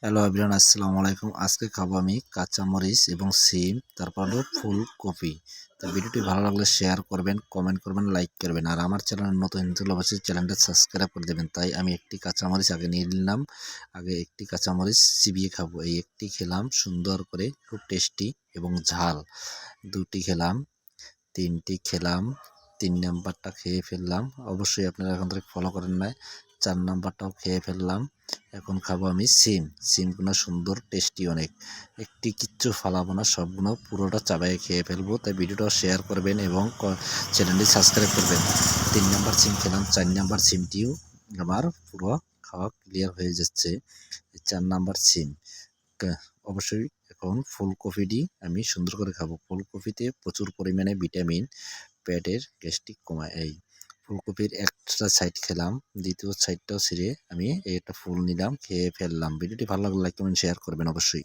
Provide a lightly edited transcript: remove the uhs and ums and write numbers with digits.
Hello everyone, আসসালামু আলাইকুম। আজকে খাবো আমি কাঁচামরিচ এবং সিম, তারপর হলো ফুলকপি। তো ভিডিওটি ভালো লাগলে শেয়ার করবেন, কমেন্ট করবেন, লাইক করবেন। আর আমার চ্যানেল নতুন হলে অবশ্যই চ্যানেলটা সাবস্ক্রাইব করে দেবেন। তাই আমি একটি কাঁচামরিচ আগে নিয়ে নিলাম। আগে একটি কাঁচামরিচ চিবিয়ে খাবো। এই একটি খেলাম সুন্দর করে, খুব টেস্টি এবং ঝাল। দুটি খেলাম, তিনটি খেলাম, 3 নাম্বারটা খেয়ে ফেললাম। অবশ্যই আপনারা এখন থেকে ফলো করেন নাই। 4 নাম্বারটাও খেয়ে ফেললাম। এখন খাবো আমি সিম। সিমগুলো সুন্দর টেস্টি অনেক। একটি কিচ্ছু ফালাবো না, সবগুলো পুরোটা চাবাই খেয়ে ফেলবো। তাই ভিডিওটা শেয়ার করবেন এবং চ্যানেলটি সাবস্ক্রাইব করবেন। 3 নাম্বার সিম খেলাম, 4 নাম্বার সিমটিও আমার পুরো খাওয়া ক্লিয়ার হয়ে যাচ্ছে। 4 নাম্বার সিম অবশ্যই এখন ফুলকপিটি আমি সুন্দর করে খাবো। ফুলকপিতে প্রচুর পরিমাণে ভিটামিন, পেটের গ্যাস্ট্রিক কমায়। এই ফুলকপির একটা সাইড খেলাম, দ্বিতীয় সাইডটাও ছিঁড়ে আমি একটা ফুল নিলাম, খেয়ে ফেললাম। ভিডিওটি ভালো লাগলে লাইক কমেন্ট শেয়ার করবেন অবশ্যই।